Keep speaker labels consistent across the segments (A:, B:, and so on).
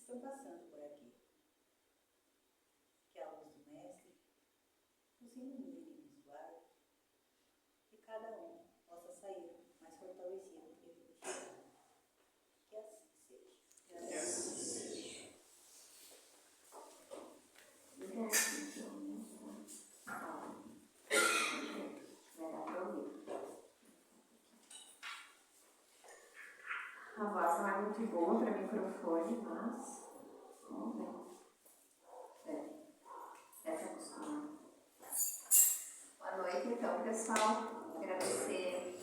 A: estão passando por aqui. Que a luz do Mestre nos ilumine e nos guarde, e cada um possa sair mais fortalecido do que chegou. Que assim seja.
B: Que assim seja.
C: A voz não é muito boa para microfone, mas vamos ver. Deve acostumar. Boa noite, então, pessoal. Agradecer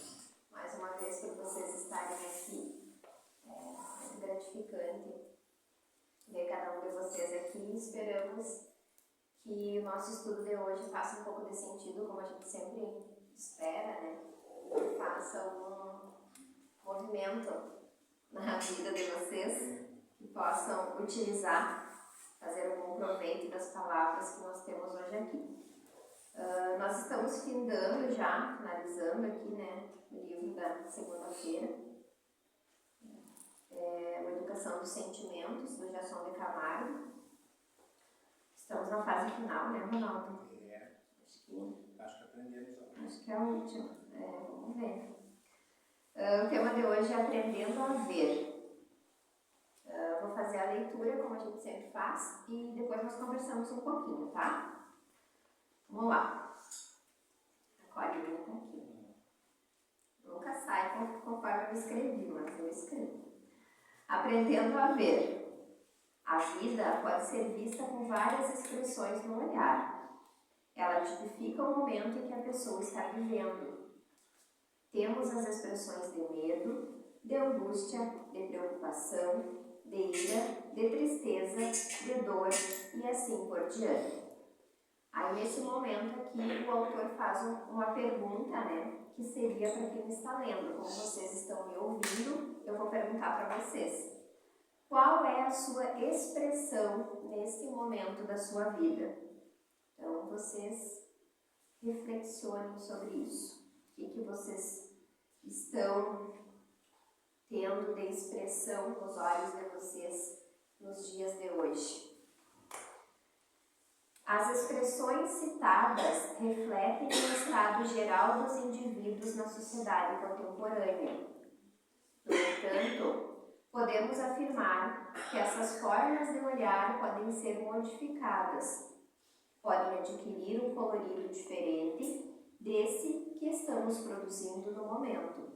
C: mais uma vez por vocês estarem aqui. É muito gratificante ver cada um de vocês aqui. Esperamos que o nosso estudo de hoje faça um pouco de sentido, como a gente sempre espera, né? Que faça um movimento na vida de vocês, que possam utilizar, fazer algum proveito das palavras que nós temos hoje aqui. Nós estamos findando já, finalizando aqui, né, o livro da segunda-feira, uma Educação dos Sentimentos, do Jason de Camargo. Estamos na fase final, né, Ronaldo?
B: Acho que aprendemos agora.
C: Acho que é a última. Vamos ver. O tema de hoje é Aprendendo a Ver. Vou fazer a leitura, como a gente sempre faz, e depois nós conversamos um pouquinho, tá? Vamos lá. A colinha tá aqui. Nunca sai conforme eu escrevi, mas eu escrevo. Aprendendo a Ver. A vida pode ser vista com várias expressões no olhar. Ela tipifica o momento em que a pessoa está vivendo. Temos as expressões de medo, de angústia, de preocupação, de ira, de tristeza, de dor e assim por diante. Aí nesse momento aqui o autor faz uma pergunta, né, que seria para quem está lendo. Como vocês estão me ouvindo, eu vou perguntar para vocês. Qual é a sua expressão nesse momento da sua vida? Então vocês reflexionem sobre isso. O que vocês estão tendo de expressão nos olhos de vocês nos dias de hoje? As expressões citadas refletem o estado geral dos indivíduos na sociedade contemporânea. No entanto, podemos afirmar que essas formas de olhar podem ser modificadas, podem adquirir um colorido diferente desse que estamos produzindo no momento.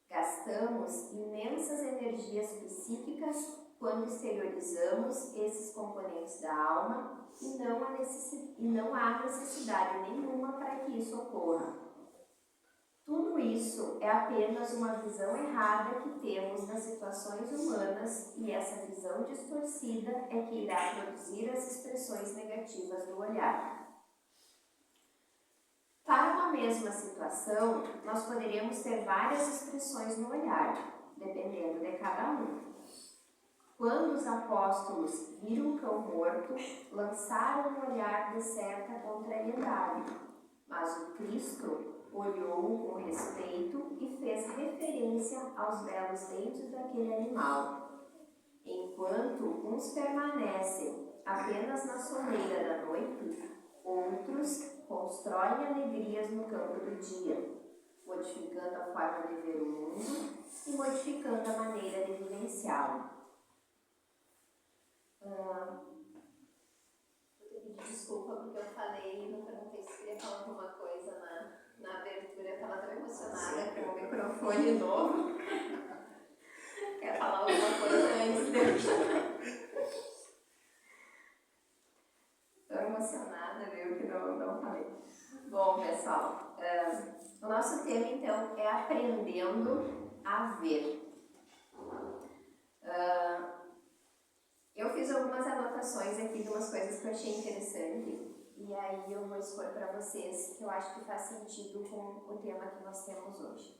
C: Gastamos imensas energias psíquicas quando exteriorizamos esses componentes da alma e não há necessidade nenhuma para que isso ocorra. Tudo isso é apenas uma visão errada que temos das situações humanas e essa visão distorcida é que irá produzir as expressões negativas do olhar. Para uma mesma situação, nós poderíamos ter várias expressões no olhar, dependendo de cada um. Quando os apóstolos viram um cão morto, lançaram um olhar de certa contrariedade, mas o Cristo olhou com respeito e fez referência aos belos dentes daquele animal. Enquanto uns permanecem apenas na soleira da noite, outros constroem alegrias no campo do dia, modificando a forma de ver o mundo e modificando a maneira de vivenciá-lo. Vou te pedir desculpa porque eu falei e não perguntei se queria falar alguma coisa na abertura. Eu estava tão emocionada com o microfone novo. Quer falar alguma coisa antes de eu Estou emocionada, viu, que não falei. Bom, pessoal, o nosso tema, então, é Aprendendo a Ver. Eu fiz algumas anotações aqui de umas coisas que eu achei interessante e aí eu vou expor para vocês que eu acho que faz sentido com o tema que nós temos hoje.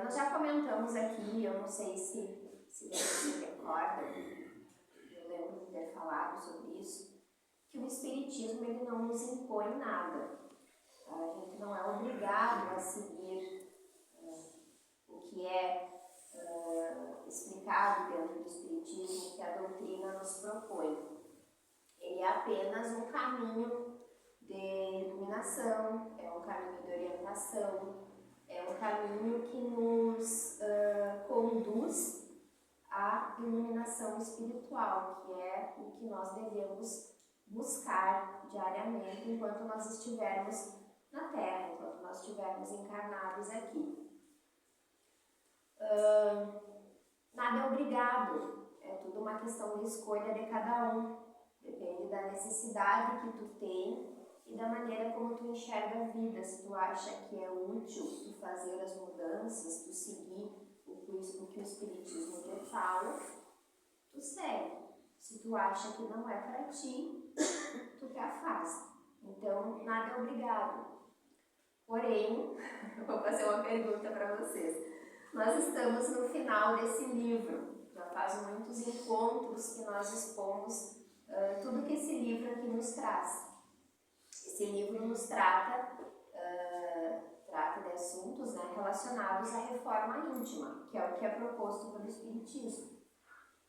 C: Nós já comentamos aqui, eu não sei se vocês se recordam, eu lembro de ter falado sobre isso, que o Espiritismo ele não nos impõe nada. A gente não é obrigado a seguir o que é explicado dentro do Espiritismo que a doutrina nos propõe. Ele é apenas um caminho de iluminação, é um caminho de orientação, é um caminho que nos conduz à iluminação espiritual, que é o que nós devemos buscar diariamente enquanto nós estivermos na Terra, enquanto nós estivermos encarnados aqui. Nada é obrigado, é tudo uma questão de escolha de cada um, depende da necessidade que tu tem e da maneira como tu enxerga a vida. Se tu acha que é útil tu fazer as mudanças, tu seguir o que o Espiritismo te fala, tu segue. Se tu acha que não é para ti, tu te afasta. Então, nada é obrigado. Porém, eu vou fazer uma pergunta para vocês. Nós estamos no final desse livro. Já faz muitos encontros que nós expomos tudo que esse livro aqui nos traz. Esse livro nos trata de assuntos, né, relacionados à reforma íntima, que é o que é proposto pelo Espiritismo.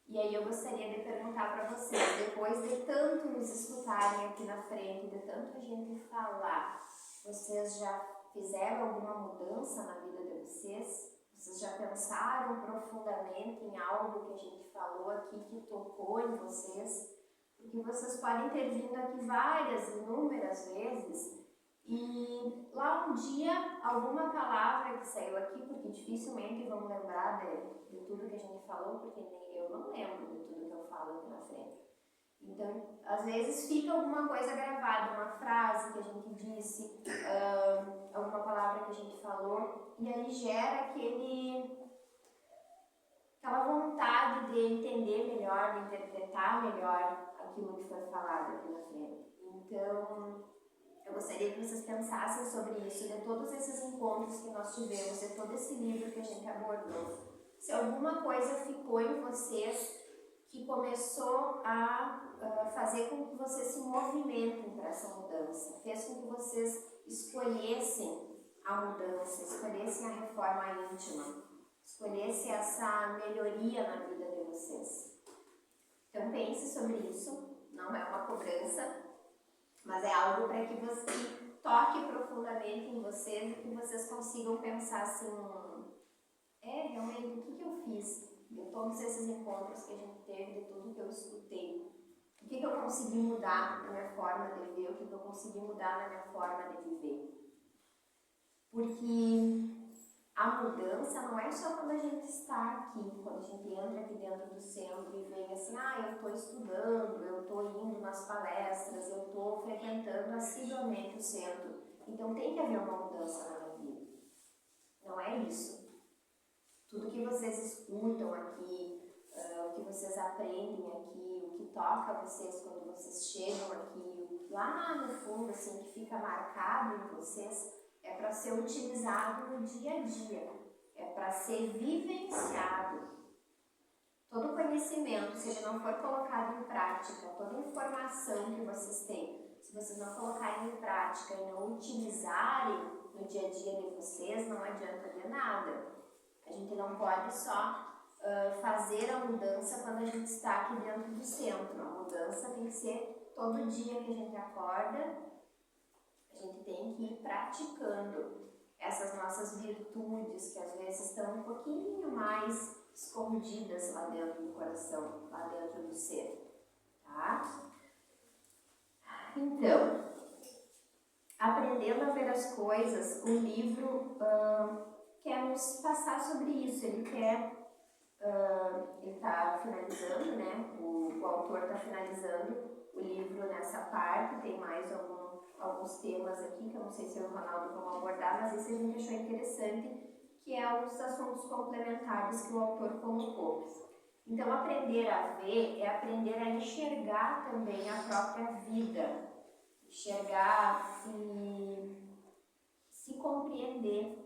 C: E aí eu gostaria de perguntar para vocês, depois de tanto nos escutarem aqui na frente, de tanta gente falar, vocês já fizeram alguma mudança na vida de vocês? Vocês já pensaram profundamente em algo que a gente falou aqui que tocou em vocês? Porque vocês podem ter vindo aqui inúmeras vezes, e lá um dia alguma palavra que saiu aqui, porque dificilmente vão lembrar de tudo que a gente falou, porque nem eu não lembro de tudo que eu falo aqui na frente. Então, às vezes fica alguma coisa gravada, uma frase que a gente disse, alguma palavra que a gente falou, e aí gera aquela vontade de entender melhor, de interpretar melhor aquilo que foi falado aqui na frente. Então, eu gostaria que vocês pensassem sobre isso, de todos esses encontros que nós tivemos, de todo esse livro que a gente abordou. Se alguma coisa ficou em vocês que começou a fazer com que vocês se movimentem para essa mudança, fez com que vocês escolhessem a mudança, escolhessem a reforma íntima, escolhessem essa melhoria na vida de vocês. Então pense sobre isso, não é uma cobrança, mas é algo para que você toque profundamente em vocês e que vocês consigam pensar assim, realmente, o que eu fiz de todos esses encontros que a gente teve, de tudo que eu escutei? O que eu consegui mudar na minha forma de ver, o que eu consegui mudar na minha forma de viver? Porque a mudança não é só quando a gente está aqui, quando a gente entra aqui dentro do centro e vem assim, eu estou estudando, eu estou indo nas palestras, eu estou frequentando assiduamente o centro. Então tem que haver uma mudança na minha vida. Não é isso. Tudo que vocês escutam aqui, o que vocês aprendem aqui, o que toca vocês quando vocês chegam aqui, lá no fundo, assim, que fica marcado em vocês, é para ser utilizado no dia a dia, é para ser vivenciado. Todo conhecimento, se ele não for colocado em prática, toda informação que vocês têm, se vocês não colocarem em prática e não utilizarem no dia a dia de vocês, não adianta de nada. A gente não pode só fazer a mudança quando a gente está aqui dentro do centro. A mudança tem que ser todo dia que a gente acorda. A gente tem que ir praticando essas nossas virtudes que às vezes estão um pouquinho mais escondidas lá dentro do coração, lá dentro do ser, tá? Então, aprendendo a ver as coisas, o livro quer nos passar sobre isso. Ele está finalizando, né? O autor está finalizando o livro nessa parte, tem mais alguns temas aqui, que eu não sei se o Ronaldo vão abordar, mas esse a gente achou interessante, que é os assuntos complementares que o autor colocou. Então, aprender a ver é aprender a enxergar também a própria vida, enxergar e se compreender,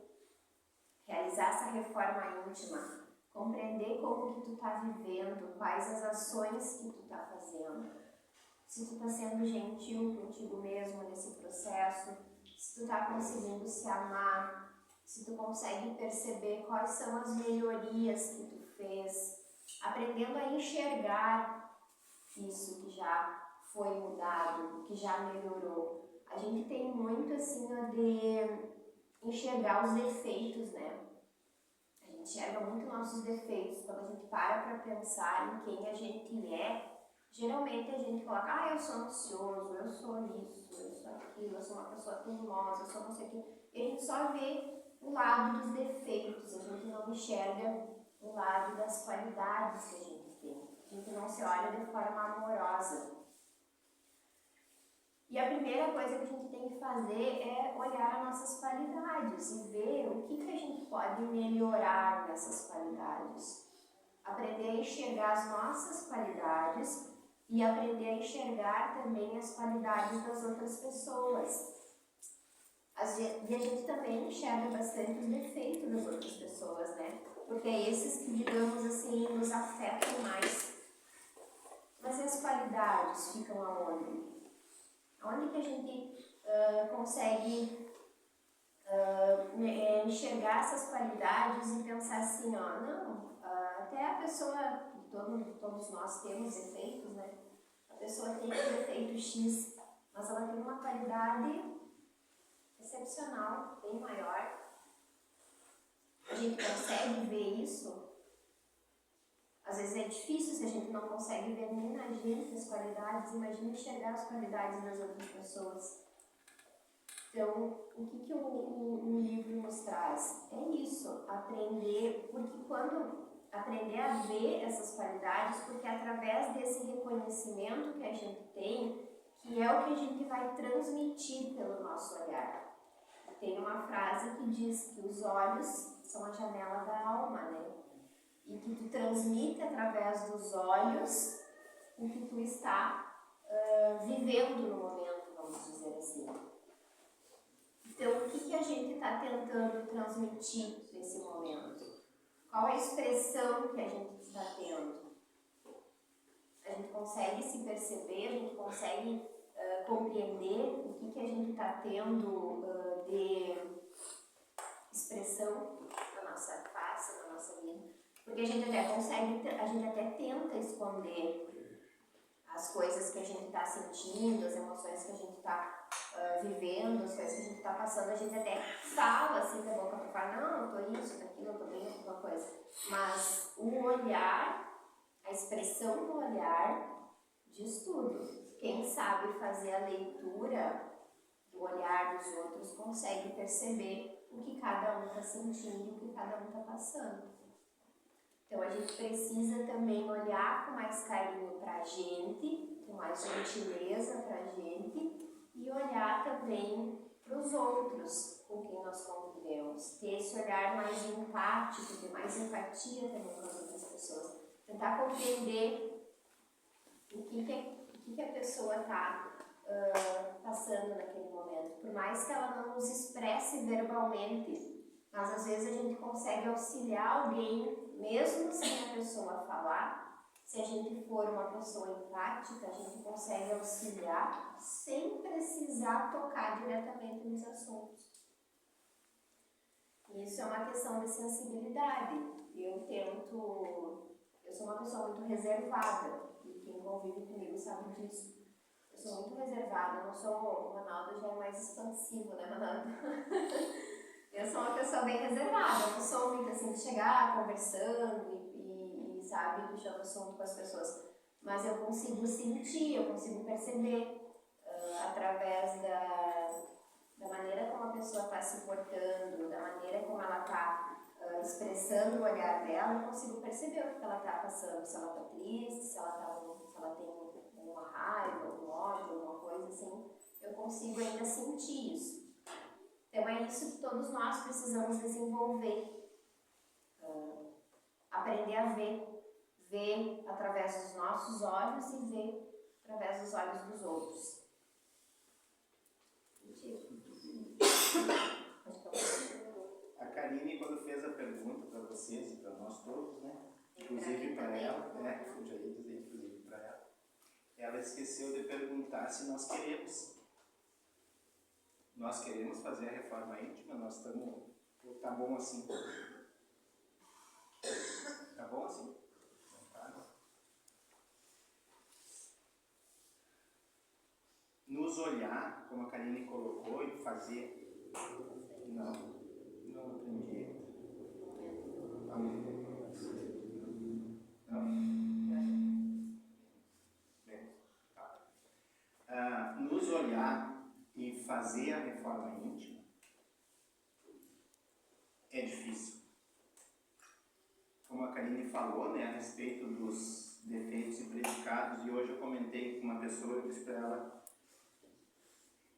C: realizar essa reforma íntima, compreender como que tu está vivendo, quais as ações que tu está fazendo. Se tu está sendo gentil contigo mesmo nesse processo, se tu está conseguindo se amar, se tu consegue perceber quais são as melhorias que tu fez, aprendendo a enxergar isso que já foi mudado, que já melhorou. A gente tem muito assim de enxergar os defeitos, né? A gente enxerga muito nossos defeitos. Quando a gente para pensar em quem a gente é, geralmente a gente coloca, eu sou ansioso, eu sou isso, eu sou aquilo, eu sou uma pessoa teimosa, eu sou não sei o quê. E a gente só vê o lado dos defeitos, a gente não enxerga o lado das qualidades que a gente tem. A gente não se olha de forma amorosa. E a primeira coisa que a gente tem que fazer é olhar as nossas qualidades e ver o que a gente pode melhorar nessas qualidades. Aprender a enxergar as nossas qualidades e aprender a enxergar também as qualidades das outras pessoas. E a gente também enxerga bastante os defeitos das outras pessoas, né? Porque é esses que, digamos assim, nos afetam mais. Mas e as qualidades ficam aonde? Aonde que a gente consegue enxergar essas qualidades e pensar assim, até a pessoa, todos nós temos defeitos, né? A pessoa tem um defeito X, mas ela tem uma qualidade excepcional, bem maior. A gente consegue ver isso. Às vezes é difícil se a gente não consegue ver nem na gente as qualidades, imagina enxergar as qualidades das outras pessoas. Então, o que o livro nos traz? É isso, aprender, porque quando aprender a ver essas qualidades, porque é através desse reconhecimento que a gente tem, que é o que a gente vai transmitir pelo nosso olhar. Tem uma frase que diz que os olhos são a janela da alma, né? E que tu transmite através dos olhos o que tu está vivendo no momento, vamos dizer assim. Então, o que a gente está tentando transmitir nesse momento? Qual a expressão que a gente está tendo? A gente consegue se perceber, a gente consegue compreender o que a gente está tendo de expressão na nossa face, na nossa vida. Porque a gente até tenta esconder as coisas que a gente está sentindo, as emoções que a gente está vivendo, as coisas que a gente está passando, a gente até fala assim da boca para fora, não, eu estou isso, daquilo, eu estou bem, alguma coisa. Mas o olhar, a expressão do olhar diz tudo. Quem sabe fazer a leitura do olhar dos outros consegue perceber o que cada um está sentindo, o que cada um está passando. Então a gente precisa também olhar com mais carinho para a gente, com mais gentileza para a gente e olhar também para os outros com quem nós convivemos. Ter esse olhar mais empático, ter mais empatia também com as outras pessoas. Tentar compreender o que a pessoa está passando naquele momento. Por mais que ela não nos expresse verbalmente, mas às vezes a gente consegue auxiliar alguém, mesmo sem a pessoa falar. Se a gente for uma pessoa empática, a gente consegue auxiliar sem precisar tocar diretamente nos assuntos. Isso é uma questão de sensibilidade. Eu sou uma pessoa muito reservada, e quem convive comigo sabe disso. Eu sou muito reservada, eu não sou, o Ronaldo já é mais expansivo, né, Ronaldo? Eu sou uma pessoa bem reservada, eu não sou muito assim de chegar conversando e sabe, puxando assunto com as pessoas. Mas eu consigo sentir, eu consigo perceber através da maneira como a pessoa está se portando, da maneira como ela está expressando o olhar dela, eu consigo perceber o que ela está passando, se ela está triste, se ela tem alguma raiva, algum ódio, alguma coisa assim, eu consigo ainda sentir isso. Então é isso que todos nós precisamos desenvolver, aprender a ver através dos nossos olhos e ver através dos olhos dos outros.
B: A Karine, quando fez a pergunta para vocês e para nós todos, né? Inclusive para ela, né? Eu já ia dizer inclusive para ela. Ela esqueceu de perguntar se nós queremos. Nós queremos fazer a reforma íntima, nós estamos. Tá bom assim? Tá bom assim? olhar, como a Karine colocou, e fazer... Não aprendi. Nos olhar e fazer a reforma íntima é difícil. Como a Karine falou, né, a respeito dos defeitos e predicados, e hoje eu comentei com uma pessoa, eu disse para ela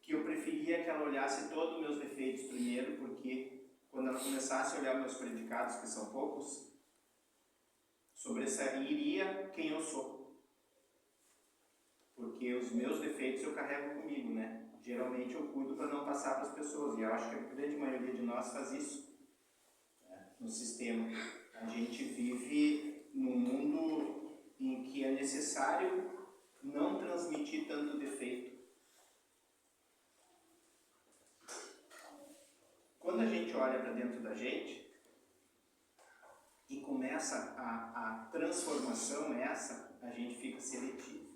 B: que eu preferia que ela olhasse todos os meus defeitos primeiro, porque quando ela começasse a olhar meus predicados, que são poucos, sobressairia quem eu sou. Porque os meus defeitos eu carrego comigo, né? Geralmente eu cuido para não passar para as pessoas, e eu acho que a grande maioria de nós faz isso, né, no sistema. A gente vive num mundo em que é necessário não transmitir tanto defeito. Quando a gente olha para dentro da gente e começa a transformação a gente fica seletivo.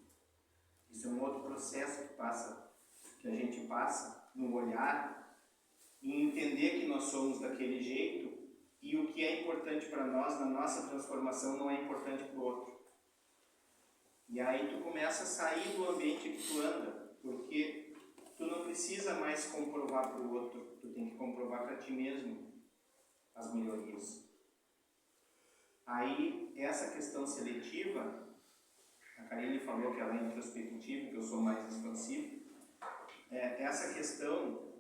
B: Isso é um outro processo que a gente passa no olhar e entender que nós somos daquele jeito e o que é importante para nós na nossa transformação não é importante para o outro. E aí tu começa a sair do ambiente que tu anda, porque tu não precisa mais comprovar para o outro, tu tem que comprovar para ti mesmo as melhorias. Aí, essa questão seletiva, a Karine falou que ela é introspectiva, que eu sou mais expansivo. Essa questão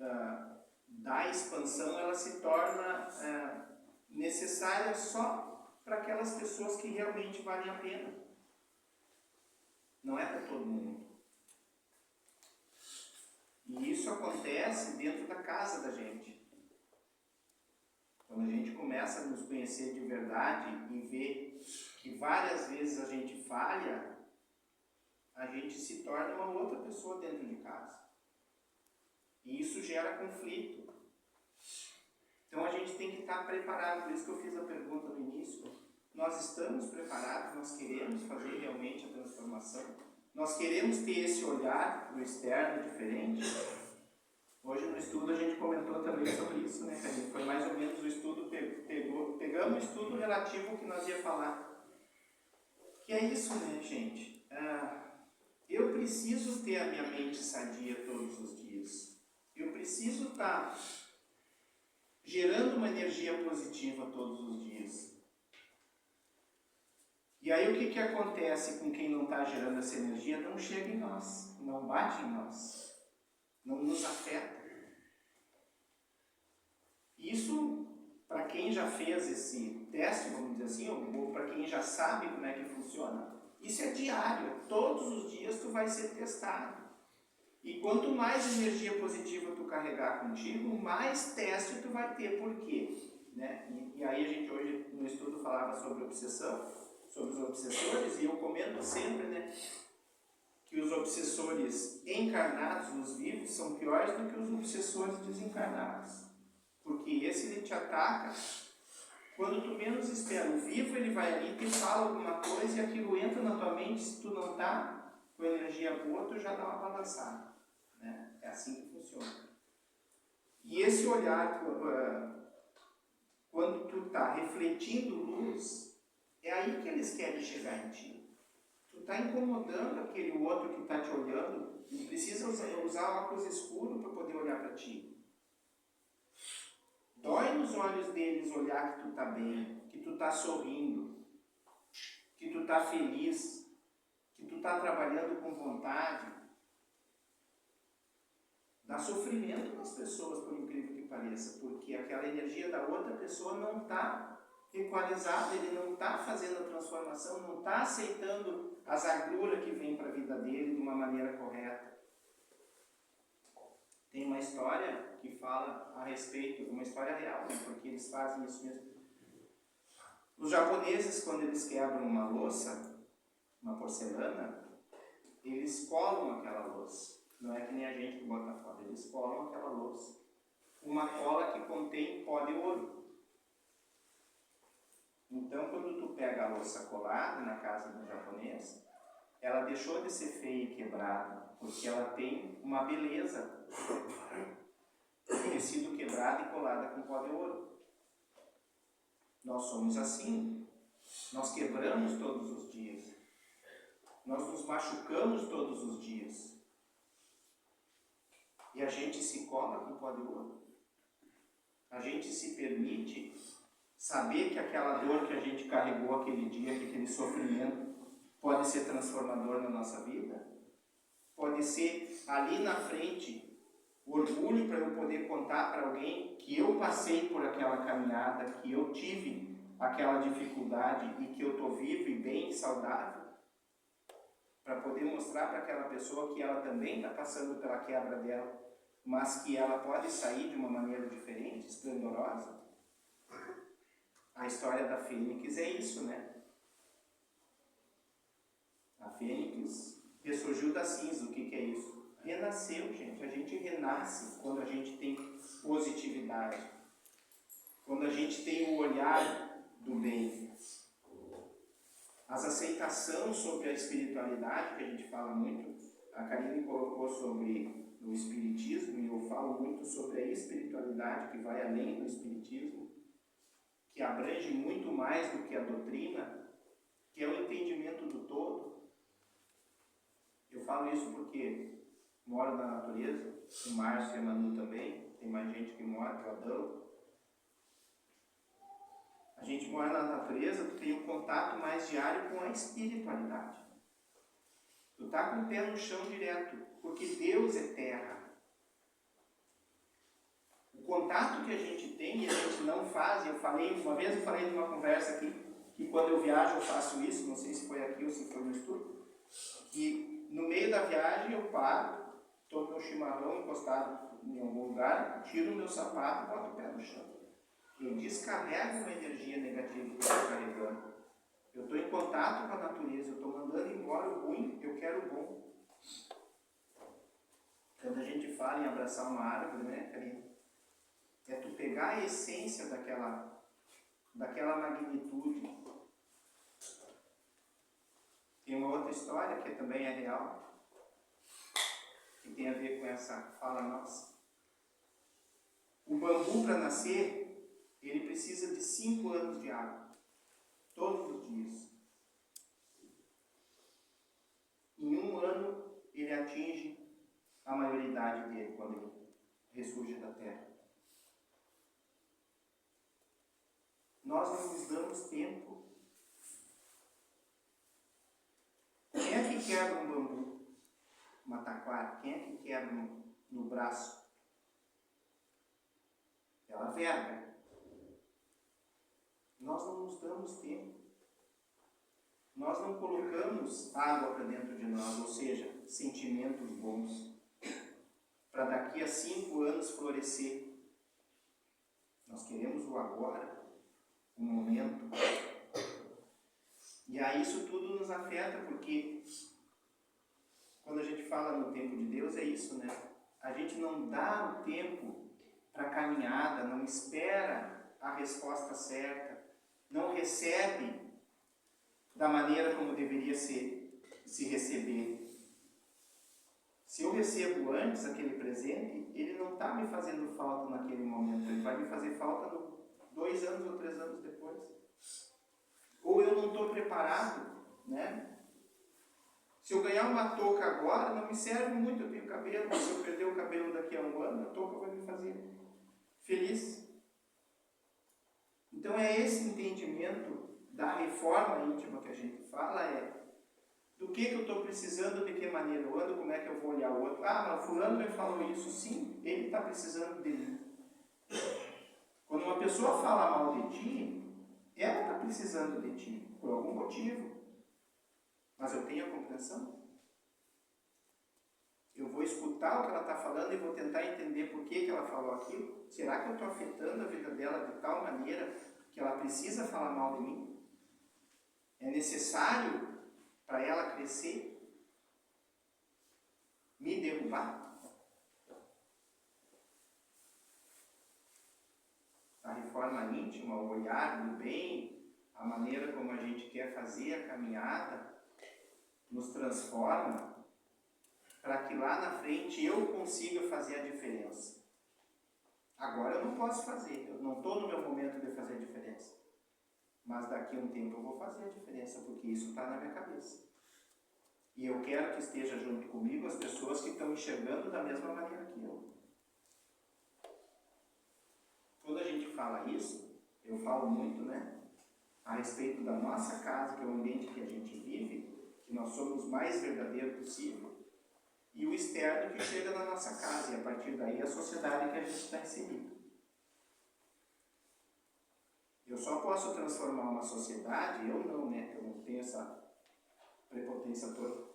B: da expansão, ela se torna necessária só para aquelas pessoas que realmente valem a pena. Não é para todo mundo. E isso acontece dentro da casa da gente. Quando a gente começa a nos conhecer de verdade e ver que várias vezes a gente falha, a gente se torna uma outra pessoa dentro de casa. E isso gera conflito. Então a gente tem que estar preparado. Por isso que eu fiz a pergunta no início. Nós estamos preparados? Nós queremos fazer realmente a transformação? Nós queremos ter esse olhar do externo diferente? Hoje no estudo a gente comentou também sobre isso, né, Karine? Foi mais ou menos o estudo, pegamos o estudo relativo ao que nós ia falar. Que é isso, né, gente? Eu preciso ter a minha mente sadia todos os dias. Eu preciso estar gerando uma energia positiva todos os dias. E aí o que acontece com quem não está gerando essa energia? Não chega em nós, não bate em nós, não nos afeta. Isso, para quem já fez esse teste, vamos dizer assim, ou para quem já sabe como é que funciona, isso é diário, todos os dias tu vai ser testado. E quanto mais energia positiva tu carregar contigo, mais teste tu vai ter. Por quê? Né? E aí a gente hoje no estudo falava sobre obsessão, sobre os obsessores, e eu comento sempre, né, que os obsessores encarnados, os vivos, são piores do que os obsessores desencarnados. Porque esse ele te ataca quando tu menos espera. O vivo ele vai ali, te fala alguma coisa e aquilo entra na tua mente. Se tu não tá com energia boa, tu já dá uma balançada, né? É assim que funciona. E esse olhar, quando tu tá refletindo luz, é aí que eles querem chegar em ti. Tu tá incomodando aquele outro que tá te olhando e precisa usar óculos escuros para poder olhar para ti. Dói nos olhos deles olhar que tu tá bem, que tu tá sorrindo, que tu tá feliz, que tu tá trabalhando com vontade. Dá sofrimento nas pessoas, por incrível que pareça, porque aquela energia da outra pessoa não está equalizada, ele não está fazendo a transformação, não está aceitando as agruras que vêm para a vida dele de uma maneira correta. Tem uma história que fala a respeito, uma história real, né? Porque eles fazem isso mesmo. Os japoneses, quando eles quebram uma louça, uma porcelana, eles colam aquela louça. Não é que nem a gente que bota fora, eles colam aquela louça. Uma cola que contém pó de ouro. Então, quando tu pega a louça colada na casa do japonês, ela deixou de ser feia e quebrada, porque ela tem uma beleza de ter sido quebrada e colada com pó de ouro. Nós somos assim. Nós quebramos todos os dias. Nós nos machucamos todos os dias. E a gente se cola com pó de ouro. A gente se permite saber que aquela dor que a gente carregou aquele dia, que aquele sofrimento, pode ser transformador na nossa vida. Pode ser ali na frente orgulho para eu poder contar para alguém que eu passei por aquela caminhada, que eu tive aquela dificuldade e que eu estou vivo e bem, saudável, para poder mostrar para aquela pessoa que ela também está passando pela quebra dela, mas que ela pode sair de uma maneira diferente, esplendorosa. A história da Fênix é isso, né? A Fênix ressurgiu da cinza. O que é isso? Renasceu, gente. A gente renasce quando a gente tem positividade. Quando a gente tem o olhar do bem. As aceitações sobre a espiritualidade, que a gente fala muito, a Karine colocou sobre o espiritismo, e eu falo muito sobre a espiritualidade, que vai além do espiritismo, que abrange muito mais do que a doutrina, que é o entendimento do todo. Eu falo isso porque moro na natureza, o Márcio e a Manu também, tem mais gente que mora, que é o Adão. A gente mora na natureza, tu tem um contato mais diário com a espiritualidade. Tu tá com o pé no chão direto, porque Deus é terra. O contato que a gente tem e a gente não faz, uma vez eu falei numa conversa aqui, que quando eu viajo eu faço isso, não sei se foi aqui ou se foi no estudo, que no meio da viagem eu paro, tomo meu chimarrão encostado em algum lugar, tiro o meu sapato e boto o pé no chão. Eu descarrego uma energia negativa que eu estou carregando. Eu estou em contato com a natureza, eu estou mandando embora o ruim, eu quero o bom. Quando a gente fala em abraçar uma árvore, né, Karine? É tu pegar a essência daquela magnitude. Tem uma outra história que também é real, que tem a ver com essa fala nossa. O bambu, para nascer, ele precisa de 5 anos de água, todos os dias. Em 1 ano, ele atinge a maioridade dele, quando ele ressurge da terra. Nós não nos damos tempo. Quem é que quebra um bambu? Uma taquara? Quem é que quebra no braço? Ela verga. Nós não nos damos tempo. Nós não colocamos água para dentro de nós, ou seja, sentimentos bons, para daqui a 5 anos florescer. Nós queremos o agora, o momento. E aí isso tudo nos afeta, porque quando a gente fala no tempo de Deus é isso, né? A gente não dá o tempo para a caminhada, não espera a resposta certa, não recebe da maneira como deveria se receber. Se eu recebo antes aquele presente, ele não está me fazendo falta naquele momento, ele vai me fazer falta 2 anos ou 3 anos depois. Ou eu não estou preparado, né? Se eu ganhar uma touca agora, não me serve muito, eu tenho cabelo, mas se eu perder o cabelo daqui a 1 ano, a touca vai me fazer feliz. Então é esse entendimento da reforma íntima que a gente fala, do que eu estou precisando, de que maneira eu ando, como é que eu vou olhar o outro. Ah, mas fulano me falou isso. Sim, ele está precisando de mim. Quando uma pessoa fala mal de ti, ela está precisando de ti, por algum motivo. Mas eu tenho a compreensão? Eu vou escutar o que ela está falando e vou tentar entender por que ela falou aquilo. Será que eu estou afetando a vida dela de tal maneira que ela precisa falar mal de mim? É necessário para ela crescer? Me derrubar? A reforma íntima, o olhar do bem, a maneira como a gente quer fazer a caminhada, nos transforma para que lá na frente eu consiga fazer a diferença. Agora eu não posso fazer, eu não estou no meu momento de fazer a diferença. Mas daqui a um tempo eu vou fazer a diferença, porque isso está na minha cabeça. E eu quero que esteja junto comigo as pessoas que estão enxergando da mesma maneira que eu. Quando a gente fala isso, eu falo muito, né, a respeito da nossa casa, que é o ambiente que a gente vive, que nós somos o mais verdadeiro possível, e o externo que chega na nossa casa, e a partir daí a sociedade que a gente está inserido. Eu só posso transformar uma sociedade, eu não, né, eu não tenho essa prepotência toda,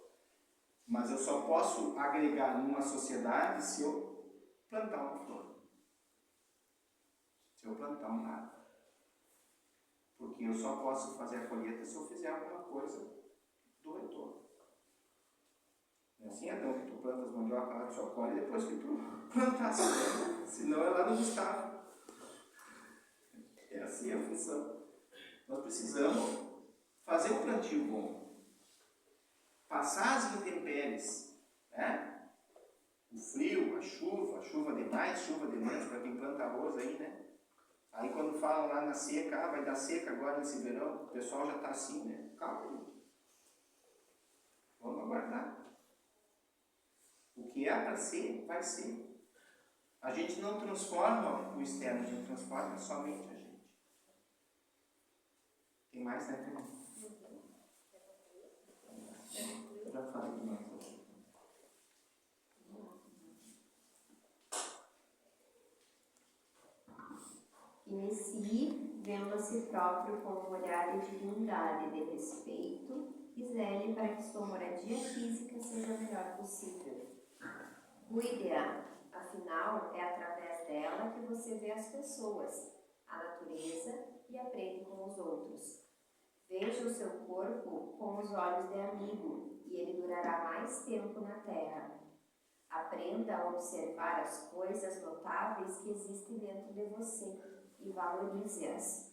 B: mas eu só posso agregar numa sociedade se eu plantar uma flor, se eu plantar um nada. Porque eu só posso fazer a colheita se eu fizer alguma coisa do retorno. Não é assim, Adão, que tu planta as mandioca lá, tu só colhe depois que tu plantar, senão é lá no Gustavo. É assim a função. Nós precisamos fazer um plantio bom. Passar as intempéries, né? O frio, a chuva de mais, chuva de menos, para quem planta arroz aí, né? Aí quando falam lá na seca, vai dar seca agora nesse verão, o pessoal já está assim, né? Calma aí. Vamos aguardar. O que é para ser, vai ser. A gente não transforma o externo, a gente transforma somente a gente. Tem mais, né? Eu já falei demais hoje.
C: Inicie vendo a si próprio com um olhar de dignidade, de respeito e zele para que sua moradia física seja a melhor possível. Cuide-a, afinal, é através dela que você vê as pessoas, a natureza e aprende com os outros. Veja o seu corpo com os olhos de amigo e ele durará mais tempo na terra. Aprenda a observar as coisas notáveis que existem dentro de você e valorize-as.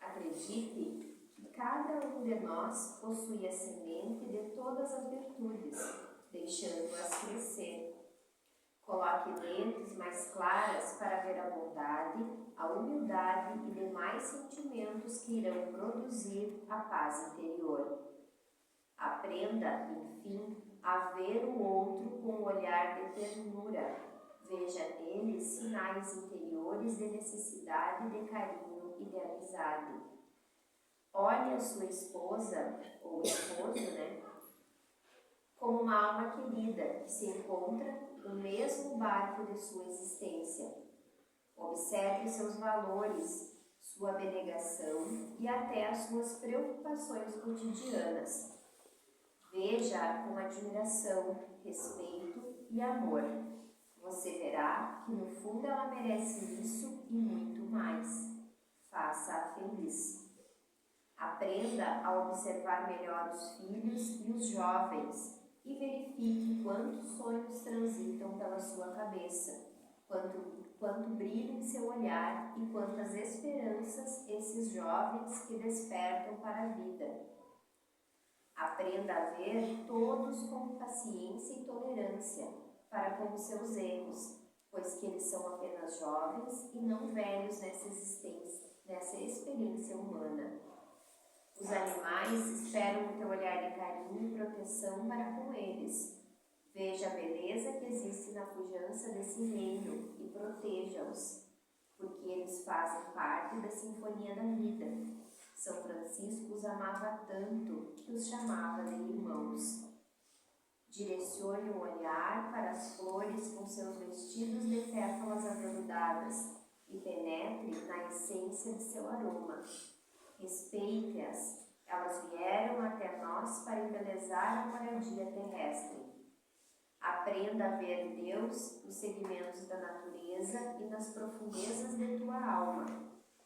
C: Acredite que cada um de nós possui a semente de todas as virtudes, deixando-as crescer. Coloque lentes mais claras para ver a bondade, a humildade e demais sentimentos que irão produzir a paz interior. Aprenda, enfim, a ver o outro com um olhar de ternura. Veja nele sinais interiores de necessidade de carinho e de amizade. Olhe a sua esposa, ou esposo, né, como uma alma querida que se encontra no mesmo barco de sua existência. Observe seus valores, sua abnegação e até as suas preocupações cotidianas. Veja com admiração, respeito e amor. Você verá que no fundo ela merece isso e muito mais. Faça-a feliz. Aprenda a observar melhor os filhos e os jovens e verifique quantos sonhos transitam pela sua cabeça, quanto brilha em seu olhar e quantas esperanças esses jovens que despertam para a vida. Aprenda a ver todos com paciência e tolerância para com os seus erros, pois que eles são apenas jovens e não velhos nessa experiência humana. Os animais esperam o teu olhar de carinho e proteção para com eles. Veja a beleza que existe na pujança desse reino e proteja-os, porque eles fazem parte da sinfonia da vida. São Francisco os amava tanto que os chamava de irmãos. Direcione o olhar para as flores com seus vestidos de pétalas aveludadas e penetre na essência de seu aroma. Respeite-as, elas vieram até nós para embelezar a moradia terrestre. Aprenda a ver Deus nos segmentos da natureza e nas profundezas de tua alma,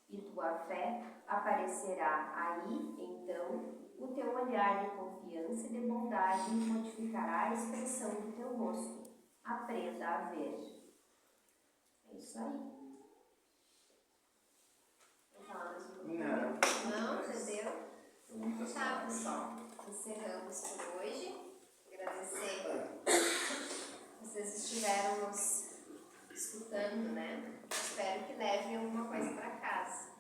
C: e tua fé aparecerá aí, então, o teu olhar de confiança e de bondade modificará a expressão do teu rosto. Aprenda a ver. É isso aí.
B: Não.
C: Não, entendeu? Tá, pessoal. encerramos por hoje. Agradecer vocês estiveram nos escutando, né? Espero que levem alguma coisa para casa.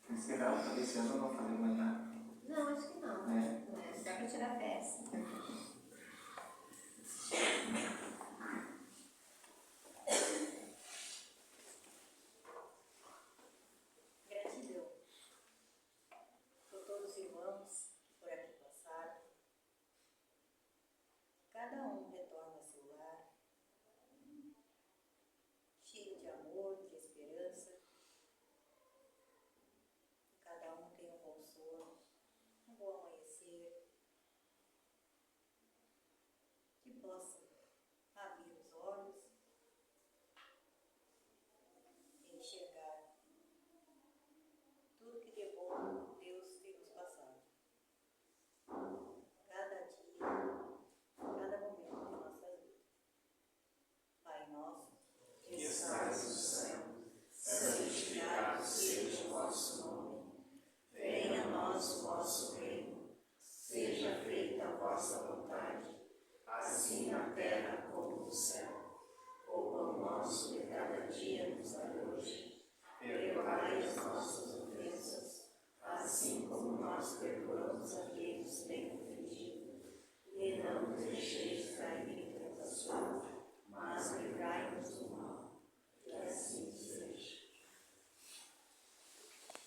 B: Encerrar, esse ano eu não falei mais nada.
C: Não, acho que não.
B: É.
C: Só para tirar festa.
A: Gratidão por todos os irmãos que por aqui passaram. Cada um retorna ao seu lar, cheio de amor, de esperança. Cada um tem um bom sono, um bom amanhecer, que possa